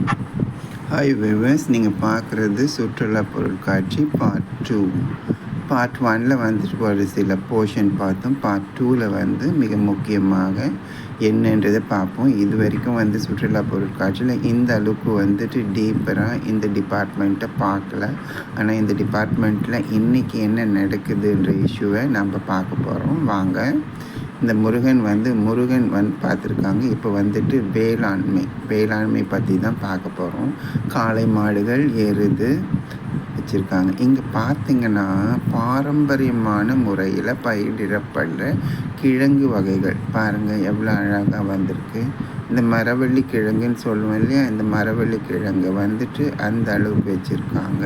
Hi viewers, நீங்கள் பார்க்குறது சுற்றுலா பொருட்காட்சி பார்ட் 2. பார்ட் 1ல் வந்துட்டு ஒரு சில போர்ஷன் பார்த்தோம். பார்ட் 2ல் மிக முக்கியமாக என்னன்றதை பார்ப்போம். இது வரைக்கும் சுற்றுலா பொருட்காட்சியில் இந்த அளவுக்கு டீப்பராக இந்த டிபார்ட்மெண்ட்டை பார்க்கல. ஆனால் இந்த டிபார்ட்மெண்ட்டில் இன்றைக்கி என்ன நடக்குதுன்ற இஷ்யூவை நம்ம பார்க்க போகிறோம். வாங்க. இந்த முருகன் பார்த்துருக்காங்க. இப்போ வேளாண்மை பற்றி தான் பார்க்க போகிறோம். காளை மாடுகள் எருது வச்சுருக்காங்க. இங்கே பார்த்திங்கன்னா பாரம்பரியமான முறையில் பயிரிடப்படுற கிழங்கு வகைகள் பாருங்கள் எவ்வளோ அழகாக வந்திருக்கு. இந்த மரவள்ளி கிழங்குன்னு சொல்லுவோம் இல்லையா, இந்த மரவள்ளி கிழங்கு அந்த அளவுக்கு வச்சுருக்காங்க.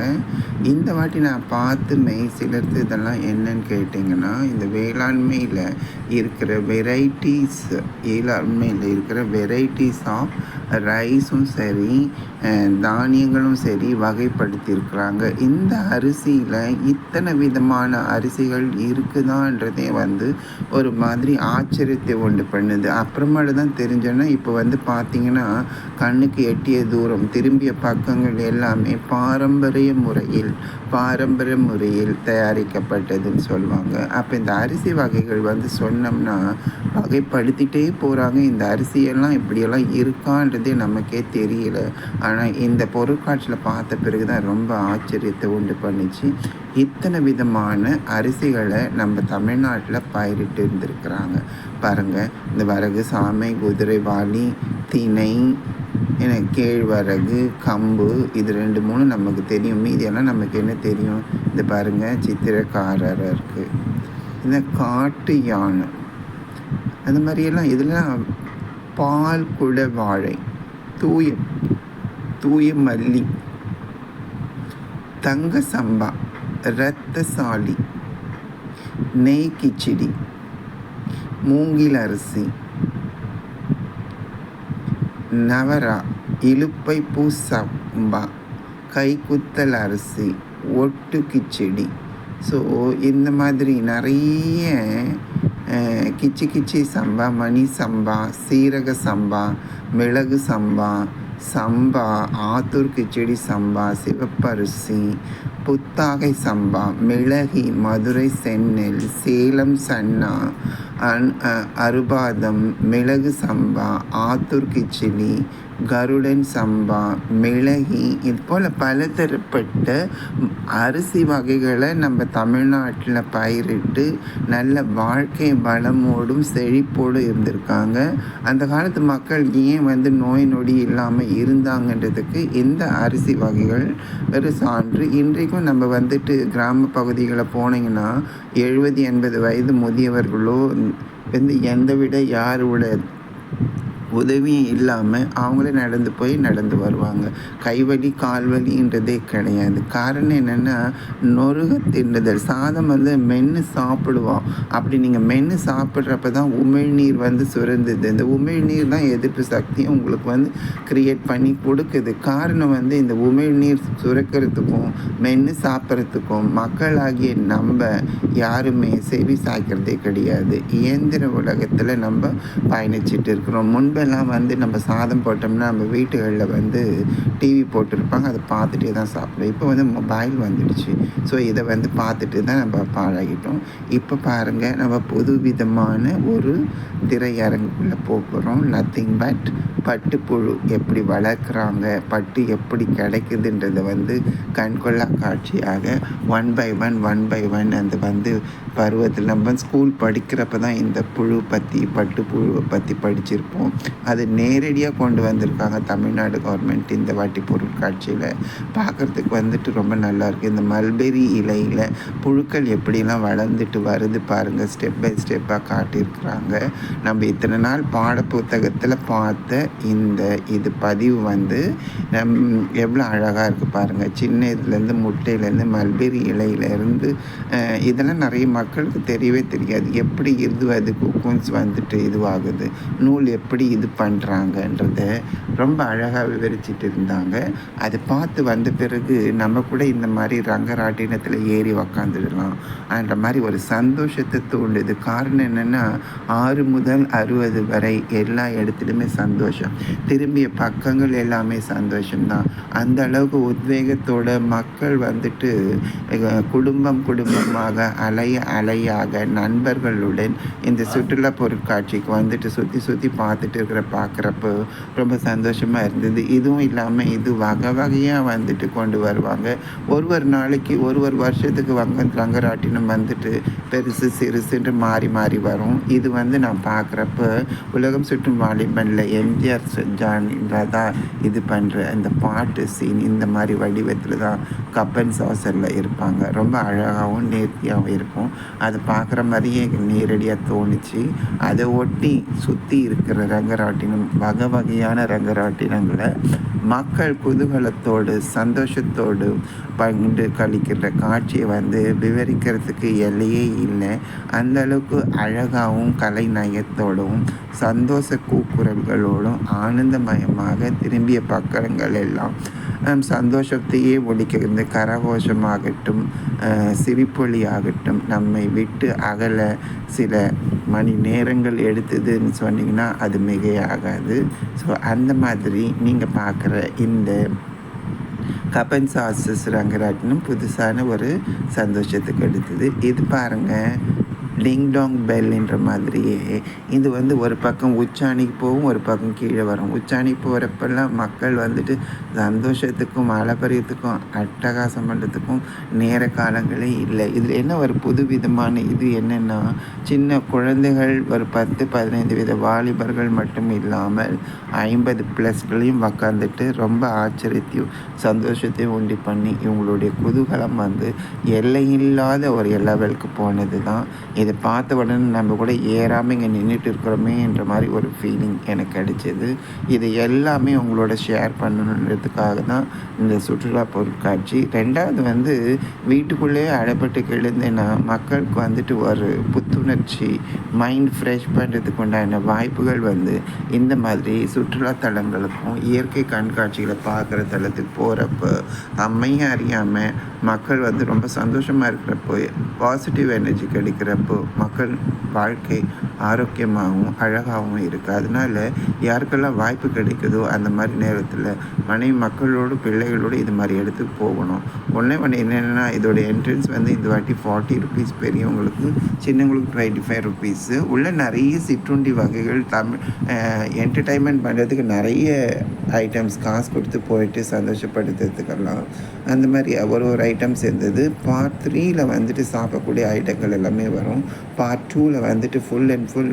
இந்த வாட்டி நான் பார்த்து சிலர்த்து இதெல்லாம் என்னன்னு கேட்டிங்கன்னா, இந்த வேளாண்மையில் இருக்கிற வெரைட்டிஸ் ஆஃப் ரைஸும் சரி தானியங்களும் சரி வகைப்படுத்தியிருக்கிறாங்க. இந்த அரிசியில் இத்தனை விதமான அரிசிகள் இருக்குதான்றதே ஒரு மாதிரி ஆச்சரியத்தை உண்டு பண்ணுது. அப்புறமேல தான் தெரிஞ்சோன்னா இப்போ பார்த்திங்கன்னா கண்ணுக்கு எட்டிய தூரம் திரும்பிய பக்கங்கள் எல்லாமே பாரம்பரிய முறையில் தயாரிக்கப்பட்டதுன்னு சொல்லுவாங்க. அப்போ இந்த அரிசி வகைகள் சொன்னோம்னா வகைப்படுத்திகிட்டே போகிறாங்க. இந்த அரிசியெல்லாம் இப்படியெல்லாம் இருக்கான்றதே நமக்கே தெரியல. ஆனால் இந்த பொருட்காட்சியில் பார்த்த பிறகு தான் ரொம்ப ஆச்சரியத்தை உண்டு பண்ணிச்சு. இத்தனை விதமான அரிசிகளை நம்ம தமிழ்நாட்டில் பயிரிட்டு இருந்திருக்கிறாங்க பாருங்கள். இந்த வரகு, சாமை, குதிரைவாளி, திணை, கேழ்வரகு, கம்பு, இது 2-3 நமக்கு தெரியும். மீதியெல்லாம் நமக்கு என்ன தெரியும்? இந்த பாருங்கள், சித்திரக்காரர் இருக்குது, இந்த காட்டு யானை, அந்த மாதிரியெல்லாம். இதெல்லாம் பால் குட வாழை, தூய மல்லி, தங்க சம்பா, இரத்தசாலி, நெய் கிச்சடி, மூங்கில் அரிசி, நவரா, இலுப்பை பூ சம்பா, கைக்குத்தல் அரிசி, ஒட்டு கிச்சடி. ஸோ இந்த மாதிரி நிறைய கிச்சி சம்பா, மணி சம்பா, சீரக சம்பா, மிளகு சம்பா, ஆத்தூர் கிச்சடி சம்பா, சிவப்பரிசி, புத்தாகை சம்பா, மிளகி, மதுரை செந்நெல், சேலம் சன்னா, அருபாதம், மிளகு சம்பா, ஆத்தூர் கிச்சடி, கருடன் சம்பா, மிளகி, இது போல் பலதரப்பட்ட அரிசி வகைகளை நம்ம தமிழ்நாட்டில் பயிரிட்டு நல்ல வாழ்க்கை வளமோடும் செழிப்போடும் இருந்திருக்காங்க. அந்த காலத்து மக்கள் ஏன் நோய் நொடி இல்லாமல் இருந்தாங்கன்றதுக்கு இந்த அரிசி வகைகள் ஒரு சான்று. இன்றைக்கும் நம்ம கிராம பகுதிகளில் போனீங்கன்னா 70-80 வயது முதியவர்களோ எந்த விட யாரோட உதவியும் இல்லாமல் அவங்களே நடந்து வருவாங்க. கைவலி கால்வலின்றதே கிடையாது. காரணம் என்னென்னா நொறுக தின்னுதல். சாதம் மென்று சாப்பிடுவோம். அப்படி நீங்கள் மென்று சாப்பிட்றப்ப தான் உமிழ்நீர் சுரந்தது. இந்த உமிழ்நீர் தான் எதிர்ப்பு சக்தியும் உங்களுக்கு க்ரியேட் பண்ணி கொடுக்குது. காரணம் இந்த உமிழ்நீர் சுரக்கிறதுக்கும் மென்று சாப்பிட்றதுக்கும் மக்களாகிய நம்ம யாருமே செவி சாய்க்கிறதே கிடையாது. இயந்திர உலகத்தில் நம்ம பயணிச்சுட்டு இருக்கிறோம். முன்பெல்லாம் நம்ம சாதம் போட்டோம்னா நம்ம வீட்டுகளில் டிவி போட்டிருப்பாங்க, அதை பார்த்துட்டே தான் சாப்பிடுவோம். இப்போ மொபைல் வந்துடுச்சு. ஸோ இதை பார்த்துட்டு தான் நம்ம பாழாகிட்டோம். இப்போ பாருங்கள், நம்ம புது விதமான ஒரு திரையரங்குக்குள்ளே போகிறோம். நத்திங் பட் பட்டுப்புழு எப்படி வளர்க்குறாங்க, பட்டு எப்படி கிடைக்குதுன்றதை கண்கொள்ளா காட்சியாக ஒன் பை ஒன் அந்த பருவத்தில் நம்ம ஸ்கூல் படிக்கிறப்ப தான் இந்த பட்டுப்புழுவை பற்றி படிச்சிருப்போம். அது நேரடியாக கொண்டு வந்திருக்காங்க தமிழ்நாடு கவர்மெண்ட் இந்த வாட்டி பொருட்காட்சியில். பார்க்குறதுக்கு ரொம்ப நல்லாயிருக்கு. இந்த மல்பெரி இலையில் புழுக்கள் எப்படிலாம் வளர்ந்துட்டு வருது பாருங்கள். ஸ்டெப் பை ஸ்டெப்பாக காட்டியிருக்கிறாங்க. நம்ம இத்தனை நாள் பாட புத்தகத்தில் பார்த்த இது பதிவு எவ்வளோ அழகாக இருக்குது பாருங்கள். சின்ன இதுலேருந்து முட்டையிலேருந்து மல்பெரி இலையிலேருந்து இதெல்லாம் நிறைய மக்களுக்கு தெரியவே தெரியாது. எப்படி அது குக்கூன்ஸ் வந்துட்டு இதுவாகுது, நூல் எப்படி இது பண்ணுறாங்கன்றத ரொம்ப அழகாக விவரிச்சிட்டு இருந்தாங்க. அதை பார்த்து வந்த பிறகு நம்ம கூட இந்த மாதிரி ரங்கராட்டினத்தில் ஏறி உக்காந்துடலாம் அந்த மாதிரி ஒரு சந்தோஷத்தை தூண்டுது. காரணம் என்னென்னா 6 முதல் 60 வரை எல்லா இடத்துலையுமே சந்தோஷம். திரும்பிய பக்கங்கள் எல்லாமே சந்தோஷம்தான். அந்த அளவுக்கு உத்வேகத்தோட மக்கள் வந்துட்டு குடும்பமாக அலையாக நண்பர்களுடன் இந்த சுற்றுலா பொருட்காட்சிக்கு வந்துட்டு சுற்றி பார்த்துட்டு பார்க்குறப்போ ரொம்ப சந்தோஷமாக இருந்தது. இதுவும் இல்லாமல் இது வகையாக வந்துட்டு கொண்டு வருவாங்க. ஒரு நாளைக்கு ஒரு வருஷத்துக்கு ரங்கராட்டினம் வந்துட்டு பெருசு சிறுசுன்று மாறி வரும். இது நான் பார்க்குறப்ப உலகம் சுற்றும் வாலிபனில் எம்ஜிஆர் தான் இது பண்ணுற அந்த பாட்டு சீன் இந்த மாதிரி வடிவத்தில் தான் கப்பன் சாசரில் இருப்பாங்க. ரொம்ப அழகாகவும் நேர்த்தியாகவும் இருக்கும். அதை பார்க்குற மாதிரியே நேரடியாக தோணுச்சு. அதை ஒட்டி சுற்றி இருக்கிற ரங்கராட்டினம் வகையான ரங்கராட்டினங்களை மக்கள் குதூகலத்தோடு சந்தோஷத்தோடு பகிர்ந்து கழிக்கின்ற காட்சியை விவரிக்கிறதுக்கு எல்லையே இல்லை. அந்த அளவுக்கு அழகாகவும் கலை நயத்தோடும் சந்தோஷ கூக்குரல்களோடும் ஆனந்தமயமாக திரும்பிய பக்கங்கள் எல்லாம் சந்தோஷத்தையே ஒழிக்கிறது. கரகோஷமாகட்டும் சிரிப்பொலி ஆகட்டும் நம்மை விட்டு அகல சில மணி நேரங்கள் எடுத்ததுன்னு சொன்னிங்கன்னா அது மிகையாகாது. ஸோ அந்த மாதிரி நீங்கள் பார்க்குற இந்த கப்பன் சாசஸ் ரங்கராட்டினம் புதுசான ஒரு சந்தோஷத்துக்கு எடுத்தது. இது பாருங்கள், டிங் டாங் பெல்ன்ற மாதிரியே இது ஒரு பக்கம் உச்சாணிக்கு போகும், ஒரு பக்கம் கீழே வரும். உச்சாணிக்கு போகிறப்பெல்லாம் மக்கள் சந்தோஷத்துக்கும் அலப்பரியத்துக்கும் அட்டகாசம் பண்ணுறதுக்கும் நேர காலங்களே இல்லை. இதில் என்ன ஒரு புது விதமான இது என்னென்னா, சின்ன குழந்தைகள் ஒரு 10-15 வித வாலிபர்கள் மட்டும் இல்லாமல் 50+ உக்காந்துட்டு ரொம்ப ஆச்சரியத்தையும் சந்தோஷத்தையும் உண்டி பண்ணி இவங்களுடைய குதூகலம் எல்லையில்லாத ஒரு லெவலுக்கு போனது தான். இதை பார்த்த உடனே நம்ம கூட ஏறாமல் இங்கே நின்றுட்டு இருக்கிறோமே என்ற மாதிரி ஒரு ஃபீலிங் எனக்கு கிடைச்சிது. இது எல்லாமே உங்களோட ஷேர் பண்ணணுன்றதுக்காக தான் இந்த சுற்றுலா பொருட்காட்சி. ரெண்டாவது வீட்டுக்குள்ளேயே அடைப்பட்டு கிடந்தேன்னா மக்களுக்கு ஒரு புத்துணர்ச்சி மைண்ட் ஃப்ரெஷ் பண்ணுறதுக்கு உண்டான வாய்ப்புகள் இந்த மாதிரி சுற்றுலா தலங்களுக்கும் இயற்கை கண்காட்சிகளை பார்க்குற தளத்துக்கு போகிறப்போ நம்மையும் அறியாமல் மக்கள் ரொம்ப சந்தோஷமாக இருக்கிறப்போ பாசிட்டிவ் எனர்ஜி கிடைக்கிறப்போ மக்கள் வாழ்க்கை ஆரோக்கியமாகவும் அழகாகவும் இருக்குது. அதனால் யாருக்கெல்லாம் வாய்ப்பு கிடைக்குதோ அந்த மாதிரி நேரத்தில் மனைவி மக்களோடு பிள்ளைகளோடு இது மாதிரி இடத்துக்கு போகணும். ஒன்று என்னென்னா இதோட என்ட்ரன்ஸ் இந்த வாட்டி 40 ருபீஸ், பெரியவங்களுக்கு சின்னவங்களுக்கு 25 ருபீஸு. உள்ள நிறைய சிற்றுண்டி வகைகள் என்டர்டைன்மெண்ட் பண்ணுறதுக்கு நிறைய ஐட்டம்ஸ் காசு கொடுத்து போயிட்டு சந்தோஷப்படுத்துறதுக்கெல்லாம் அந்த மாதிரி ஒரு ஐட்டம்ஸ் இருந்தது. பார்ட் 3ல் சாப்பிடக்கூடிய ஐட்டங்கள் எல்லாமே வரும். பார்ட் 2ல் ஃபுல் அண்ட் ஃபுல்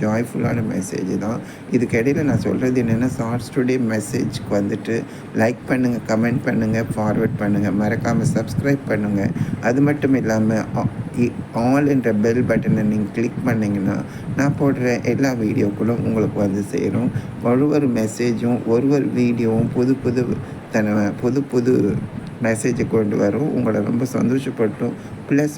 ஜாய்ஃபுல்லான மெசேஜ் தான். இதுக்கு இடையில் நான் சொல்கிறது என்னென்னா, ஷார்ட்ஸ் டுடே மெசேஜ்க்கு லைக் பண்ணுங்கள், கமெண்ட் பண்ணுங்கள், ஃபார்வர்ட் பண்ணுங்கள், மறக்காமல் சப்ஸ்கிரைப் பண்ணுங்கள். அது மட்டும் இல்லாமல் ஆல் என்ற பெல் பட்டனை நீங்கள் கிளிக் பண்ணிங்கன்னா நான் போடுற எல்லா வீடியோக்களும் உங்களுக்கு சேரும். ஒரு மெசேஜும் ஒரு வீடியோவும் புது மெசேஜை கொண்டு வரும். உங்களை ரொம்ப சந்தோஷப்பட்டும் ப்ளஸ்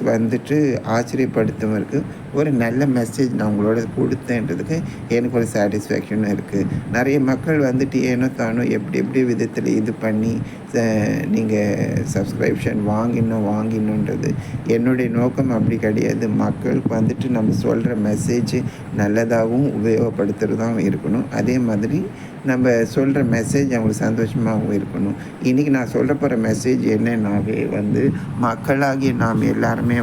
ஆச்சரியப்படுத்தும் இருக்குது. ஒரு நல்ல மெசேஜ் நான் உங்களோட கொடுத்தேன்றதுக்கு எனக்கு ஒரு சாட்டிஸ்ஃபேக்ஷனும் இருக்குது. நிறைய மக்கள் ஏனோ தானோ எப்படி விதத்தில் இது பண்ணி நீங்கள் சப்ஸ்கிரிப்ஷன் வாங்கினுன்றது என்னுடைய நோக்கம் அப்படி கிடையாது. மக்களுக்கு நம்ம சொல்கிற மெசேஜ் நல்லதாகவும் உபயோகப்படுத்துகிறதாகவும் இருக்கணும். அதே மாதிரி நம்ம சொல்கிற மெசேஜ் அவங்களுக்கு சந்தோஷமாகவும் இருக்கணும். இன்றைக்கி நான் சொல்ல போகிற மெசேஜ் என்னன்னாவே மக்களாகிய நாம் எல்லாருமே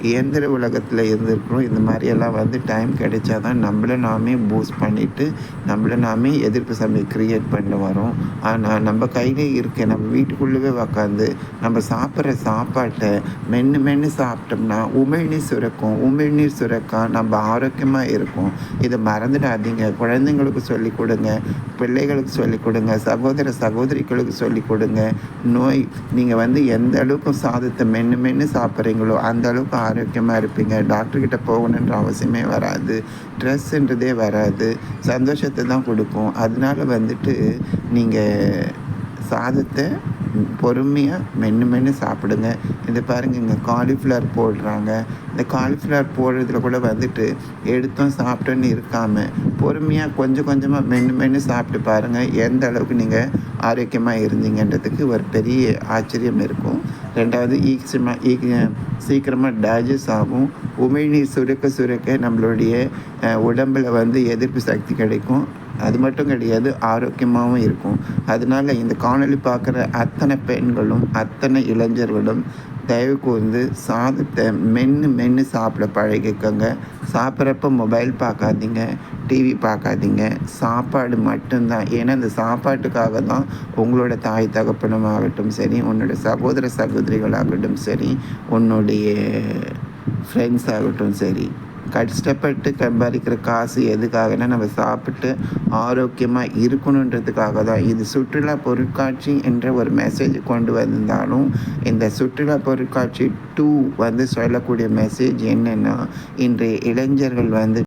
இயந்திர உலகத்தில் இருந்திருக்கிறோம். இந்த மாதிரியெல்லாம் டைம் கிடைச்சா தான் நம்மளை நாமே பூஸ்ட் பண்ணிவிட்டு நம்மளை நாமே எதிர்ப்பு சமயம் க்ரியேட் பண்ண வரோம். ஆனால் நம்ம கையிலே இருக்க நம்ம வீட்டுக்குள்ளவே உக்காந்து நம்ம சாப்பிட்ற சாப்பாட்டை மென்று சாப்பிட்டோம்னா உமிழ்நீர் சுரக்கா நம்ம ஆரோக்கியமாக இருக்கும். இதை மறந்துடாதீங்க. குழந்தைங்களுக்கு சொல்லிக் கொடுங்க, பிள்ளைகளுக்கு சொல்லிக் கொடுங்க, சகோதரிகளுக்கு சொல்லிக் கொடுங்க. நோய் நீங்கள் எந்த அளவுக்கு சாதத்தை மென்று சாப்பிட்றீங்களோ அந்த அளவுக்கு ஆரோக்கியமாக இருப்பீங்க. டாக்டர்கிட்ட போகணுன்ற அவசியமே வராது, ட்ரெஸ்ஸுன்றதே வராது, சந்தோஷத்தை தான் கொடுக்கும். அதனால நீங்கள் சாதத்தை பொறுமையாக மென்று மென்று சாப்பிடுங்க. இது பாருங்கள், இங்கே காலிஃப்ளவர் போடுறாங்க. இந்த காலிஃப்ளவர் போடுறதுல கூட வந்துட்டு எடுத்தோம் சாப்பிட்டோன்னு இருக்காமல் பொறுமையாக கொஞ்சம் கொஞ்சமாக மென்று மென்று சாப்பிட்டு பாருங்கள், எந்த அளவுக்கு நீங்கள் ஆரோக்கியமாக இருந்தீங்கன்றதுக்கு ஒரு பெரிய ஆச்சரியம் இருக்கும். ரெண்டாவது சீக்கிரமாக டைஜஸ்ட் ஆகும். உமிழ்நீர் சுரக்க சுரக்க நம்மளுடைய உடம்பில் வந்து எதிர்ப்பு சக்தி கிடைக்கும். அது மட்டும் கிடையாது, ஆரோக்கியமாகவும் இருக்கும். அதனால் இந்த காணொளி பார்க்குற அத்தனை பெண்களும் அத்தனை இளைஞர்களும் தயவு கூர்ந்து சாதத்தை மென்று சாப்பிட பழகிக்கோங்க. சாப்பிட்றப்ப மொபைல் பார்க்காதீங்க, டிவி பார்க்காதீங்க. சாப்பாடு மட்டும்தான். ஏன்னா இந்த சாப்பாட்டுக்காக தான் உங்களோட தாய் தகப்பனுமாகட்டும் சரி, உன்னோட சகோதர சகோதரிகளாகட்டும் சரி, உன்னுடைய ஃப்ரெண்ட்ஸ் ஆகட்டும் சரி, கஷ்டப்பட்டு சம்பாதிக்கிற காசு எதுக்காகனா நம்ம சாப்பிட்டு ஆரோக்கியமாக இருக்கணுன்றதுக்காக தான். இது சுற்றுலா பொருட்காட்சி என்ற ஒரு மெசேஜ் கொண்டு வந்திருந்தாலும், இந்த சுற்றுலா பொருட்காட்சி 2 வந்து சொல்லக்கூடிய மெசேஜ் என்னென்னா, இன்றைய இளைஞர்கள் வந்து